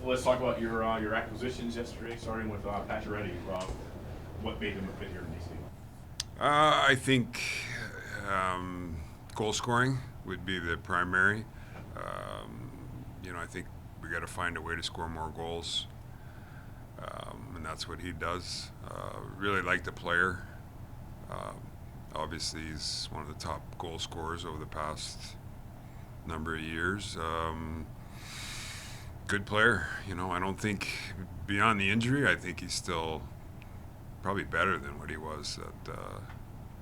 let's talk about your acquisitions yesterday, starting with Pacioretty. What made him a fit here in DC? I think goal scoring would be the primary. I think we got to find a way to score more goals, and that's what he does. Really like the player. Obviously, he's one of the top goal scorers over the past number of years. Good player. I don't think beyond the injury, I think he's still probably better than what he was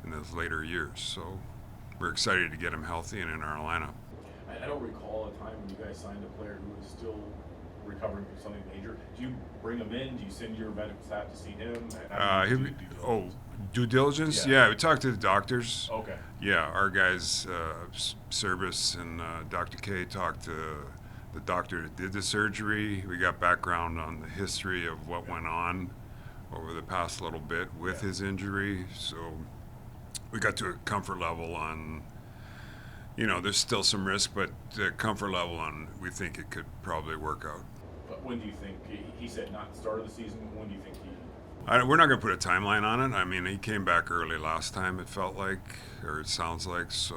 in those later years. So we're excited to get him healthy and in our lineup. I don't recall a time when you guys signed a player who was still recovering from something major. Do you bring him in? Do you send your medical staff to see him? Due diligence? Yeah. We talked to the doctors. Okay. Yeah, our guys, Service and Dr. K talked to the doctor that did the surgery. We got background on the history of what went on over the past little bit with his injury. So we got to a comfort level on, there's still some risk, but the comfort level on, we think it could probably work out. But when do you think, he said not the start of the season, when do you think he... We're not going to put a timeline on it. I mean, he came back early last time, it felt like, or it sounds like. So,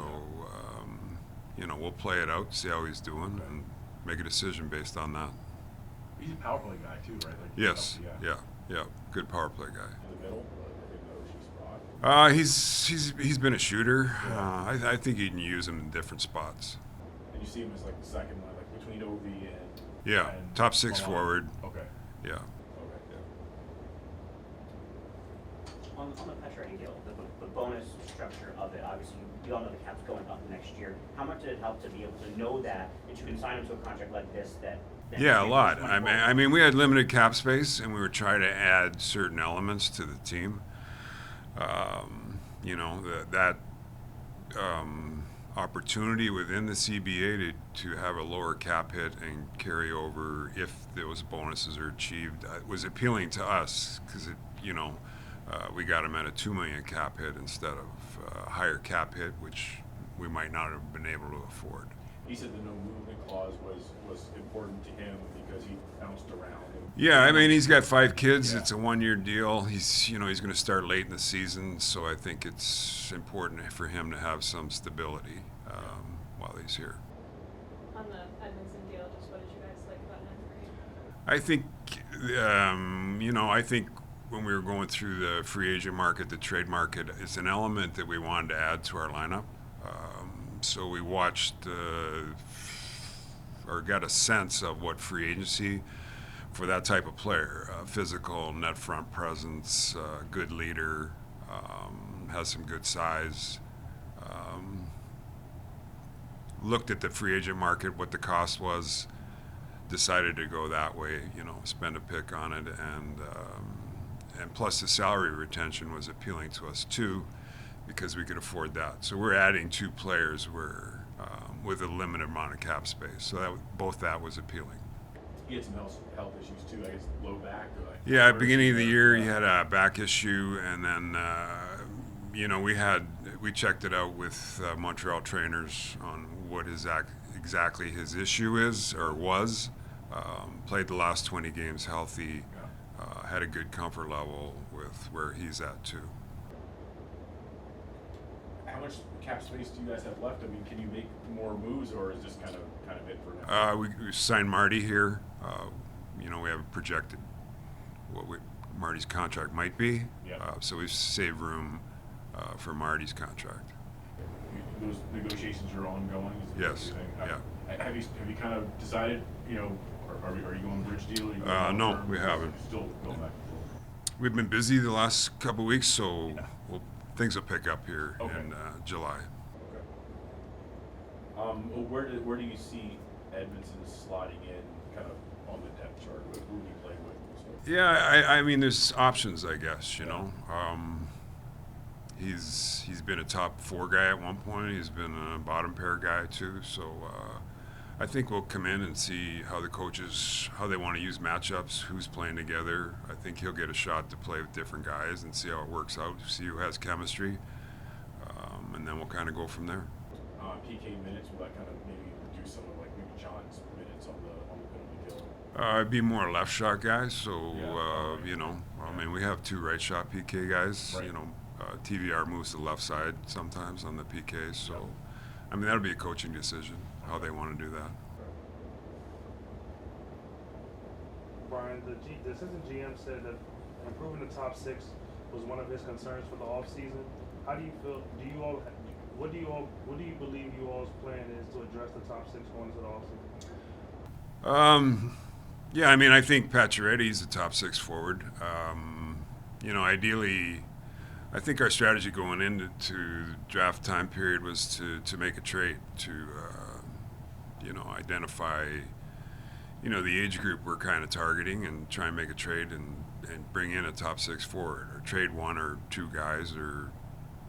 we'll play it out, see how he's doing, and make a decision based on that. He's a power play guy too, right? Yes, yeah. Good power play guy. In the middle, I think He's been a shooter. I think you can use him in different spots. And you see him as like the second line, like between OV and... Yeah, and top six Malone. forward. Okay. Yeah. Okay. On the Pacioretty deal, the bonus structure of it, obviously you all know the cap's going up next year. How much did it help to be able to know that you can sign him to a contract like this that Yeah, a lot. I mean, we had limited cap space, and we were trying to add certain elements to the team. That opportunity within the CBA to have a lower cap hit and carry over if those bonuses are achieved was appealing to us because we got him at a $2 million cap hit instead of a higher cap hit, which we might not have been able to afford. He said the no movement clause was important to him because he bounced around. Yeah, I mean, he's got 5 kids. Yeah. It's a 1-year deal. He's going to start late in the season, so I think it's important for him to have some stability while he's here. On the Edmondson deal, just what did you guys like about him? I think, I think when we were going through the free agent market, the trade market, it's an element that we wanted to add to our lineup. So we watched or got a sense of what free agency for that type of player, physical, net front presence, good leader, has some good size. Looked at the free agent market, what the cost was, decided to go that way, spend a pick on it, and plus the salary retention was appealing to us too, because we could afford that. So we're adding 2 players with a limited amount of cap space. So both that was appealing. He had some health issues too, I guess, low back. Yeah, at the beginning of the year, he had a back issue, and then, we checked it out with Montreal trainers on what exactly his issue is or was. Played the last 20 games healthy, had a good comfort level with where he's at too. How much cap space do you guys have left? I mean, can you make more moves, or is this kind of it for now? We signed Marty here. We have projected what Marty's contract might be. Yeah. So we've saved room for Marty's contract. Those negotiations are ongoing. Yes. Yeah. Have you kind of decided? Are you going bridge deal? No, we haven't. Still going back and forth. We've been busy the last couple of weeks, so things will pick up here Okay. in July. Okay. Where do you see Edmondson slotting in, kind of on the depth chart? Who do you play with? So. Yeah, I mean, there's options, I guess. He's been a top 4 guy at one point. He's been a bottom pair guy too. So I think we'll come in and see how the coaches, how they want to use matchups, who's playing together. I think he'll get a shot to play with different guys and see how it works out, see who has chemistry, and then we'll kind of go from there. PK minutes, will that kind of maybe reduce some of maybe John's minutes on the penalty kill? I'd be more left shot guys. So Yeah. you know, I mean, we have two right shot PK guys. Right. You know, TVR moves to the left side sometimes on the PKs. So, Yep. I mean, that'll be a coaching decision how they want to do that. Brian, the assistant GM said that improving the top six was one of his concerns for the offseason. How do you feel? What do you believe you all's plan is to address the top six going into the offseason? Yeah, I mean, I think Pacioretty's a top six forward. You know, ideally, I think our strategy going into draft time period was to make a trade to, you know, identify, you know, the age group we're kind of targeting and try and make a trade and bring in a top six forward or trade one or two guys or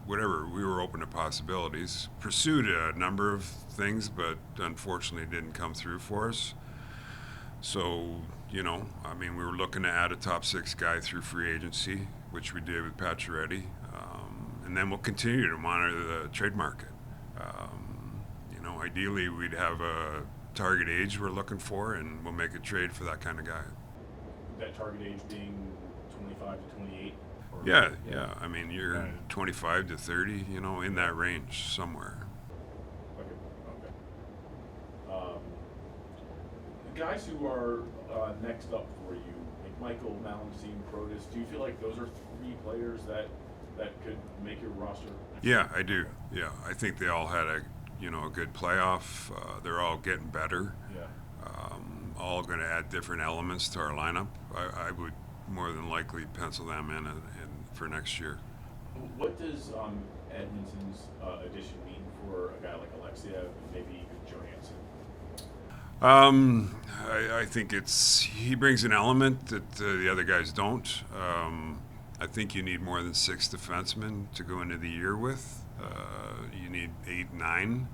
whatever. We were open to possibilities. Pursued a number of things, but unfortunately didn't come through for us. So, you know, I mean, we were looking to add a top six guy through free agency, which we did with Pacioretty. And then we'll continue to monitor the trade market. You know, ideally, we'd have a target age we're looking for, and we'll make a trade for that kind of guy. That target age being 25 to 28? Or, Yeah. I mean, you're 25 to 30, you know, in that range somewhere. Okay. The guys who are next up for you, like Michael, Malmsteen, Protus, do you feel like those are three players that could make your roster? Yeah, I do. Yeah, I think they all had a good playoff. They're all getting better. Yeah. All going to add different elements to our lineup. I would more than likely pencil them in for next year. What does Edmonton's addition mean for a guy like Alexiev and maybe even Johansson? I think he brings an element that the other guys don't. I think you need more than 6 defensemen to go into the year with. You need 8, 9.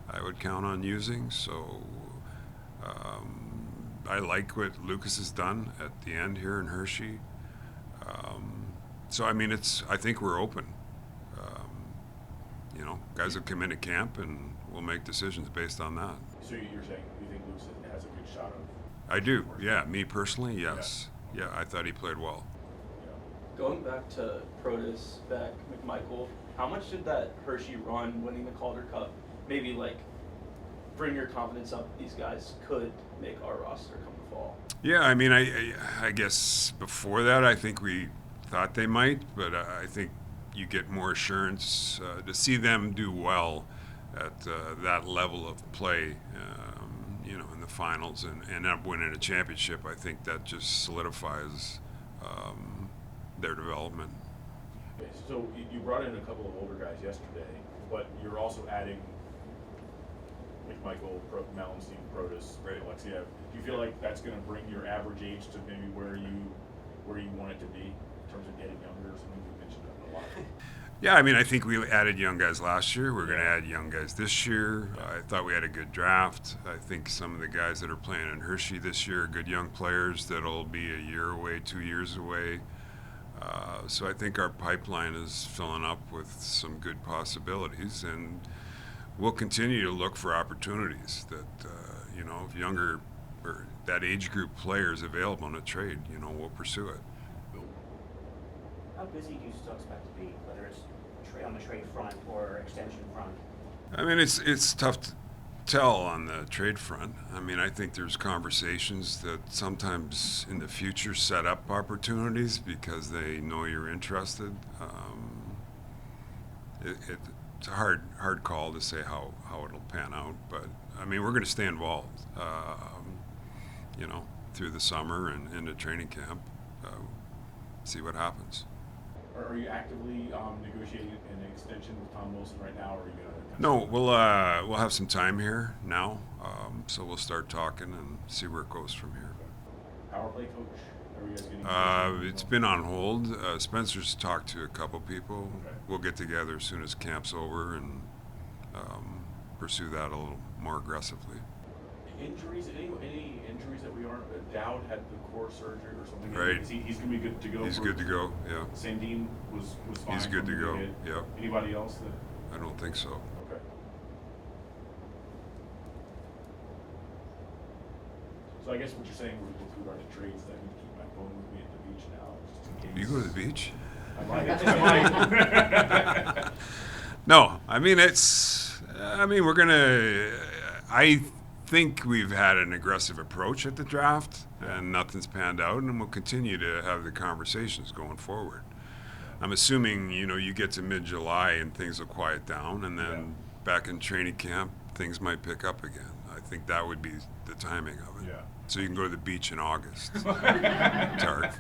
I would count on using. So I like what Lucas has done at the end here in Hershey. So I mean, I think we're open. You know, guys will come into camp and we'll make decisions based on that. So you're saying you think Lucas has a good shot of? I do. Yeah, me personally, yes. Yeah, I thought he played well. Going back to Protus, Beck, McMichael, how much did that Hershey run, winning the Calder Cup, maybe like bring your confidence up these guys could make our roster come the fall? Yeah, I mean, I guess before that, I think we thought they might, but I think you get more assurance to see them do well at that level of play, you know, in the finals and end up winning a championship. I think that just solidifies their development. Okay, so you brought in a couple of older guys yesterday, but you're also adding McMichael, Malmsteen, Protus, Alexiev. Do you feel like that's going to bring your average age to maybe where you want it to be in terms of getting younger? Something we mentioned a lot. Yeah, I mean, I think we added young guys last year. We're going to add young guys this year. I thought we had a good draft. I think some of the guys that are playing in Hershey this year are good young players that'll be a year away, 2 years away. So I think our pipeline is filling up with some good possibilities, and we'll continue to look for opportunities that, you know, if younger or that age group players available in a trade, you know, we'll pursue it. How busy do you still expect to be, whether it's on the trade front or extension front? I mean, it's tough to tell on the trade front. I mean, I think there's conversations that sometimes in the future set up opportunities because they know you're interested. It's a hard call to say how it'll pan out, but I mean, we're going to stay involved, you know, through the summer and into training camp, see what happens. Are you actively negotiating an extension with Tom Wilson right now, or are you going to? No, we'll have some time here now, so we'll start talking and see where it goes from here. Power play coach? Are you guys getting? It's been on hold. Spencer's talked to a couple people. Okay. We'll get together as soon as camp's over and pursue that a little more aggressively. Injuries? Any injuries that we aren't? Dowd had the core surgery or something. Right. He's going to be good to go. He's good to go. Yeah. Sandin was fine. He's good to from go. the hit. Yep. Anybody else that? I don't think so. Okay. So I guess what you're saying with regard to trades, that I need to keep my phone with me at the beach now, just in case. You go to the beach? I might. No, I mean we're gonna. I think we've had an aggressive approach at the draft, and nothing's panned out, and we'll continue to have the conversations going forward. I'm assuming you get to mid-July and things will quiet down, and then back in training camp things might pick up again. I think that would be the timing of it. Yeah. So you can go to the beach in August. Tark.